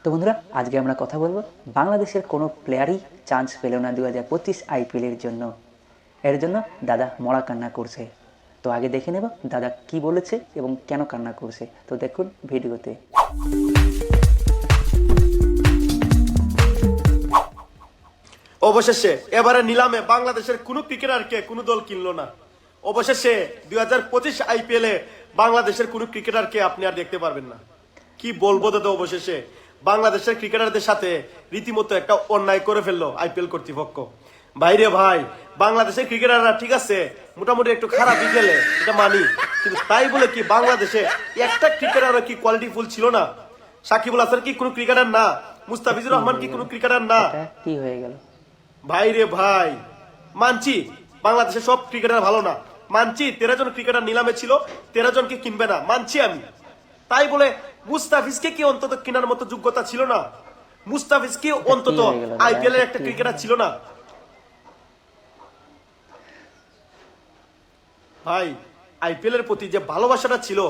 তো বন্ধুরা, আজকে আমরা কথা বলবো বাংলাদেশের কোনো প্লেয়ারই চান্স পেল না 2025 আইপিএলের জন্য। এর জন্য দাদা মরা কান্না করছে। তো আগে দেখে নেব দাদা কি বলেছে এবং কেন কান্না করছে। তো দেখুন ভিডিওতে। অবশেষে এবারে নিলামে বাংলাদেশের কোনো ক্রিকেটারকে কোনো দল কিনলো না। অবশেষে 2025 আইপিএলে বাংলাদেশের কোনো ক্রিকেটারকে আপনি আর দেখতে পারবেন না। কি বলবো দাদা, অবশেষে বাংলাদেশের ক্রিকেটারদের সাথে রীতিমতো একটা অন্যায় করে ফেললো আইপিএল কর্তৃপক্ষ। ভাইরে ভাই, বাংলাদেশের ক্রিকেটাররা ঠিক আছে মোটামুটি একটু খারাপই খেলে, এটা মানি, কিন্তু তাই বলে কি বাংলাদেশে একটা ক্রিকেটার কি কোয়ালিটিফুল ছিল না? সাকিবুল হাসান কি কোনো ক্রিকেটার না? মুস্তাফিজুর রহমান কি কোনো ক্রিকেটার না? কি হয়ে গেল ভাই রে ভাই, মানছি বাংলাদেশের সব ক্রিকেটার ভালো না, মানছি 13 জন ক্রিকেটার নিলামে ছিল, 13 জনকে কিনবে না, মানছি আমি। তাই বলে মুস্তাফিজকে কি অন্তত কেনার মতো যোগ্যতা ছিল না? মুস্তাফিজকে অন্তত আইপিএল এর একটা ক্রিকেটার ছিল না? ভাই, আইপিএল এর প্রতি যে ভালোবাসাটা ছিল,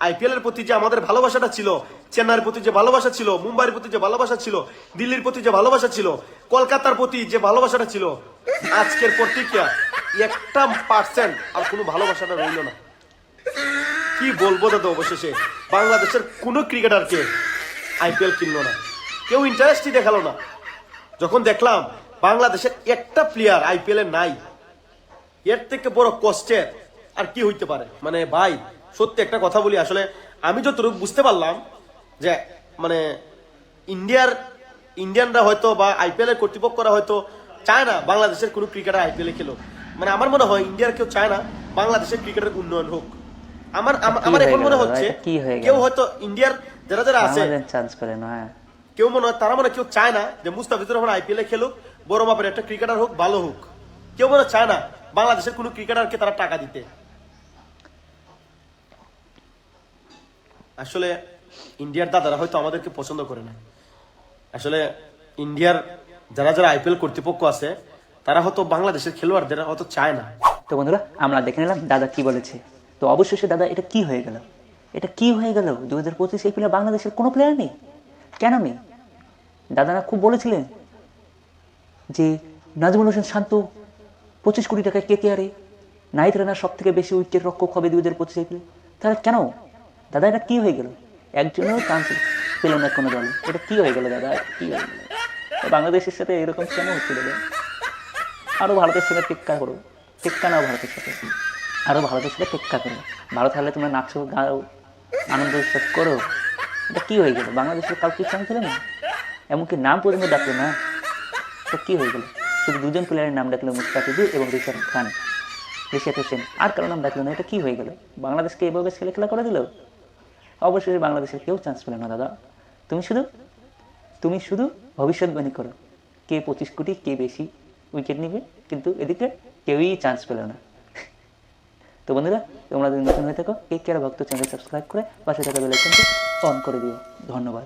আইপিএল এর প্রতি যে আমাদের ভালোবাসাটা ছিল, চেন্নাইয়ের প্রতি যে ভালোবাসা ছিল, মুম্বাইয়ের প্রতি যে ভালোবাসা ছিল, দিল্লির প্রতি যে ভালোবাসা ছিল, কলকাতার প্রতি যে ভালোবাসাটা ছিল, আজকের পর থেকে 1% আর কোনো ভালোবাসাটা রইল না। কি বলবো দাদা, অবশেষে বাংলাদেশের কোনো ক্রিকেটারকে আইপিএল কিনলো না, কেউ ইন্টারেস্টই দেখালো না। যখন দেখলাম বাংলাদেশের একটা প্লেয়ার আইপিএল এ নাই, এর থেকে বড় কষ্টের আর কি হইতে পারে? মানে ভাই, সত্যি একটা কথা বলি, আসলে আমি যতটুকু বুঝতে পারলাম যে মানে ইন্ডিয়ানরা হয়তো বা আইপিএল এর কর্তৃপক্ষরা হয়তো চায় না বাংলাদেশের কোনো ক্রিকেটার আইপিএল এ খেলো। মানে আমার মনে হয় ইন্ডিয়ার কেউ চায় না বাংলাদেশের ক্রিকেটের উন্নয়ন হোক। আমার এখন মনে হচ্ছে কেউ হয়তো ইন্ডিয়ার যারা যারা আছে চান্স পেলে না, কেউ মনে হয় তারা কেউ চায় না যে মুস্তাফিজুর রহমান আইপিএল এ খেলুক, বড় মাপের একটা ক্রিকেটার হোক, ভালো হোক। কেউ মনে চায় না বাংলাদেশের কোনো ক্রিকেটারকে তারা টাকা দিতে। আসলে ইন্ডিয়ার দাদারা হয়তো আমাদেরকে পছন্দ করে না। আসলে ইন্ডিয়ার যারা যারা আইপিএল কর্তৃপক্ষ আছে তারা হয়তো বাংলাদেশের খেলোয়াড়দের হয়তো চায় না। তো বন্ধুরা, আমরা দেখে নিলাম দাদা কি বলেছে। তো অবশেষে দাদা এটা কি হয়ে গেল? এটা কি হয়ে গেল? 2025 আইপিএলে বাংলাদেশের কোনো প্লেয়ার নেই? কেন নেই? দাদারা খুব বলেছিলেন যে নাজমুল হোসেন শান্ত 25 কোটি টাকায় কেকেআরে নাহিদ রানা সব থেকে বেশি উইকেট রক্ষক হবে 2025 আইপিএলে। তাহলে কেন দাদা এটা কি হয়ে গেল? একজনেও চান্স পেল না কোনো দলে। এটা কি হয়ে গেল দাদা? কি হয়ে গেল? বাংলাদেশের সাথে এরকম কেন হচ্ছে দাদা? আরো ভারতের সাথে টেক্কা করো, টেক্কা নাও ভারতের সাথে, আরো ভারতের সাথে টেক্কা করো। ভারত হারলে তোমরা নাচো, গাও, আনন্দ উৎসব করো। এটা কি হয়ে গেল? বাংলাদেশের কাউকে চান্স দিলে না, এমনকি নাম পর্যন্ত ডাকলো না। এটা কি হয়ে গেল? শুধু দুজন প্লেয়ারের নাম ডাকলো, মুস্তাফিজুর এবং রিশাদ হোসেন, আর কারো নাম ডাকলো না। এটা কি হয়ে গেল? বাংলাদেশকে এভাবে ছেলে খেলা করে দিল। অবশ্যই বাংলাদেশের কেউ চান্স পেল না দাদা। তুমি শুধু ভবিষ্যৎবাণী করো কে 25 কোটি, কে বেশি উইকেট নিবে, কিন্তু এদিকে কেউই চান্স পেল না। তো বন্ধুরা, তোমরা যদি নতুন হয়ে থাকো কেকেআর ভক্ত চ্যানেল সাবস্ক্রাইব করে পাশে থাকা বেল আইকনটি অন করে দিও। ধন্যবাদ।